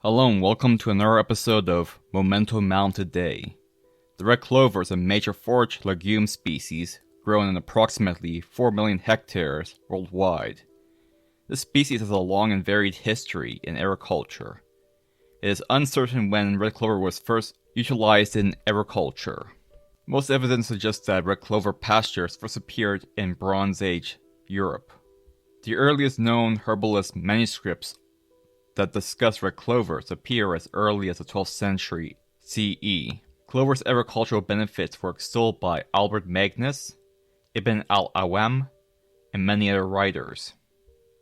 Hello and welcome to another episode of Momento Malum today. The red clover is a major forage legume species grown in approximately 4 million hectares worldwide. This species has a long and varied history in agriculture. It is uncertain when red clover was first utilized in agriculture. Most evidence suggests that red clover pastures first appeared in Bronze Age Europe. The earliest known herbalist manuscripts that discuss red clovers appear as early as the 12th century CE. Clover's agricultural benefits were extolled by Albert Magnus, Ibn al-Awam, and many other writers.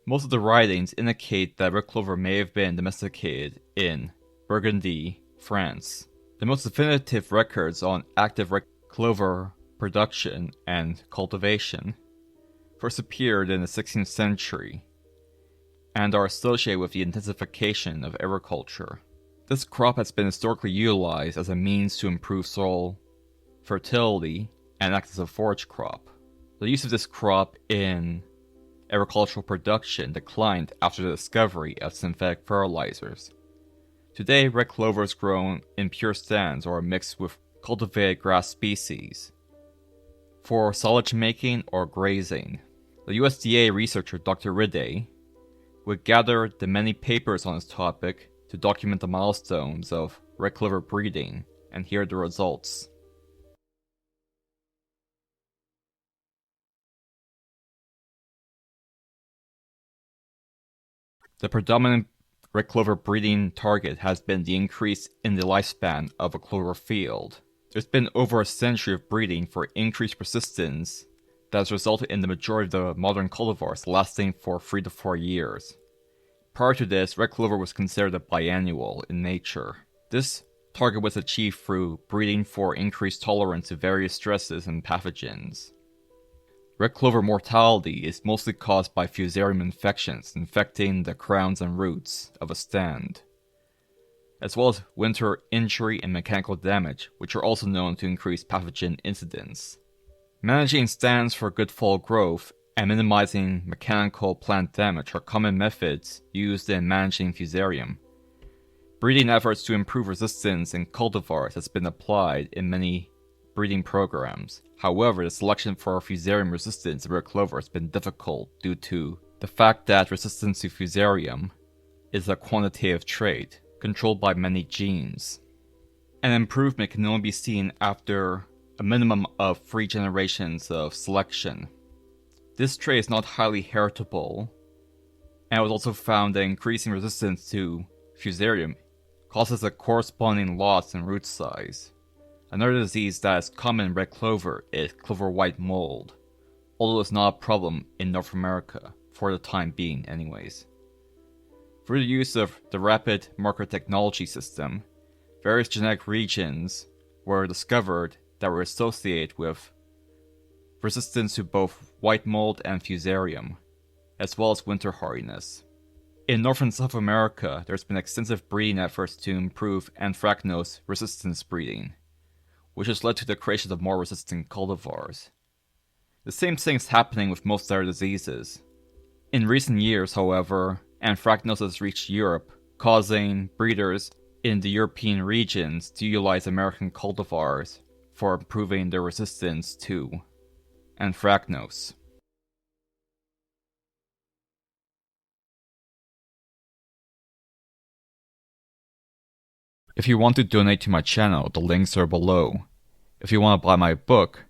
Most of the writings indicate that red clover may have been domesticated in Burgundy, France. The most definitive records on active red clover production and cultivation first appeared in the 16th century and are associated with the intensification of agriculture. This crop has been historically utilized as a means to improve soil fertility and act as a forage crop. The use of this crop in agricultural production declined after the discovery of synthetic fertilizers. Today, red clover is grown in pure stands or mixed with cultivated grass species for silage making or grazing. The USDA researcher Dr. Riday would gather the many papers on this topic to document the milestones of red clover breeding and hear the results. The predominant red clover breeding target has been the increase in the lifespan of a clover field. There's been over a century of breeding for increased persistence that has resulted in the majority of the modern cultivars lasting for 3 to 4 years. Prior to this, red clover was considered a biannual in nature. This target was achieved through breeding for increased tolerance to various stresses and pathogens. Red clover mortality is mostly caused by Fusarium infections infecting the crowns and roots of a stand, as well as winter injury and mechanical damage, which are also known to increase pathogen incidence. Managing stands for good fall growth and minimizing mechanical plant damage are common methods used in managing Fusarium. Breeding efforts to improve resistance in cultivars has been applied in many breeding programs. However, the selection for Fusarium resistance in red clover has been difficult due to the fact that resistance to Fusarium is a quantitative trait controlled by many genes. An improvement can only be seen after a minimum of 3 generations of selection. This trait is not highly heritable, and it was also found that increasing resistance to Fusarium causes a corresponding loss in root size. Another disease that is common in red clover is clover white mold, although it's not a problem in North America, for the time being anyways. Through the use of the rapid marker technology system, various genetic regions were discovered that were associated with resistance to both white mold and Fusarium, as well as winter hardiness. In North and South America, there's been extensive breeding efforts to improve anthracnose resistance breeding, which has led to the creation of more resistant cultivars. The same thing is happening with most other diseases. In recent years, however, anthracnose has reached Europe, causing breeders in the European regions to utilize American cultivars for improving their resistance to anthracnose. If you want to donate to my channel, the links are below. If you want to buy my book,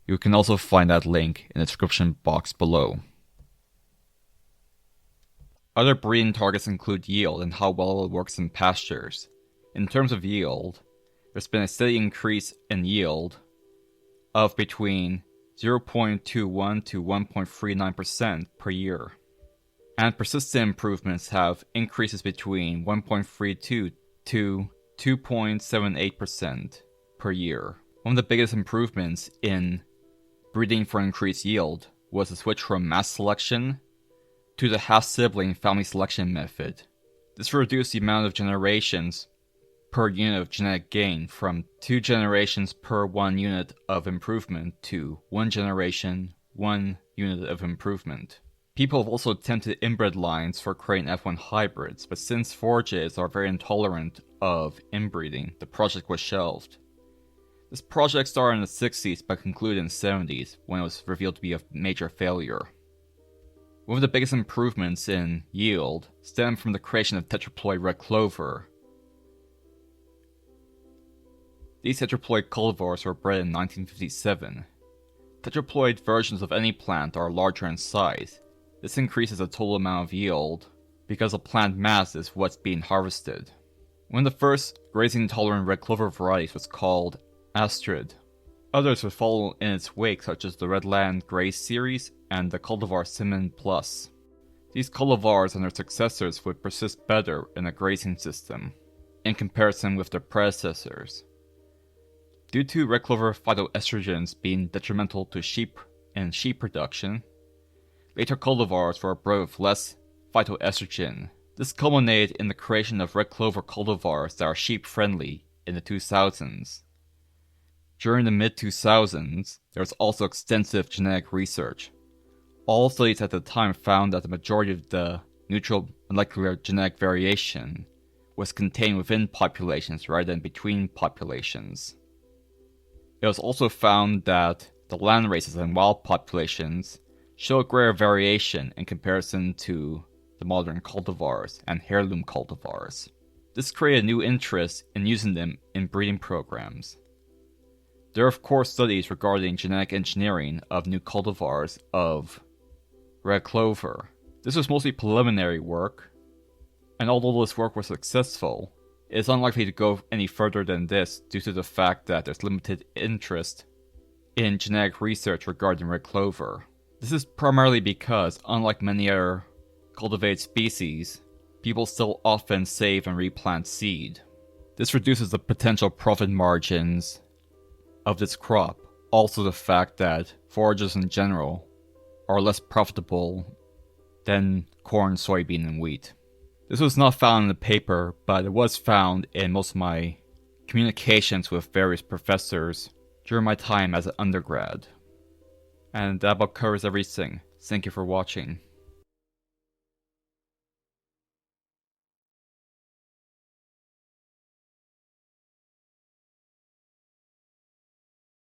you can also find that link in the description box below. Other breeding targets include yield and how well it works in pastures. In terms of yield, there's been a steady increase in yield of between 0.21 to 1.39% per year. And persistent improvements have increases between 1.32 to 2.78% per year. One of the biggest improvements in breeding for increased yield was the switch from mass selection to the half-sibling family selection method. This reduced the amount of generations per unit of genetic gain from 2 generations per 1 unit of improvement to 1 generation, 1 unit of improvement. People have also attempted inbred lines for creating F1 hybrids, but since forages are very intolerant of inbreeding, the project was shelved. This project started in the 60s but concluded in the 70s when it was revealed to be a major failure. One of the biggest improvements in yield stemmed from the creation of tetraploid red clover. These tetraploid cultivars were bred in 1957. Tetraploid versions of any plant are larger in size. This increases the total amount of yield because the plant mass is what's being harvested. One of the first grazing-tolerant red clover varieties was called Astrid. Others would follow in its wake, such as the Redland Grace series and the cultivar Simon Plus. These cultivars and their successors would persist better in a grazing system, in comparison with their predecessors. Due to red clover phytoestrogens being detrimental to sheep and sheep production, later cultivars were bred with less phytoestrogen. This culminated in the creation of red clover cultivars that are sheep-friendly in the 2000s. During the mid-2000s, there was also extensive genetic research. All studies at the time found that the majority of the neutral molecular genetic variation was contained within populations rather than between populations. It was also found that the land races and wild populations show greater variation in comparison to the modern cultivars and heirloom cultivars. This created a new interest in using them in breeding programs. There are of course studies regarding genetic engineering of new cultivars of red clover. This was mostly preliminary work, and although this work was successful, it is unlikely to go any further than this due to the fact that there's limited interest in genetic research regarding red clover. This is primarily because, unlike many other cultivated species, people still often save and replant seed. This reduces the potential profit margins of this crop. Also the fact that forages in general are less profitable than corn, soybean, and wheat. This was not found in the paper, but it was found in most of my communications with various professors during my time as an undergrad. And that about covers everything. Thank you for watching.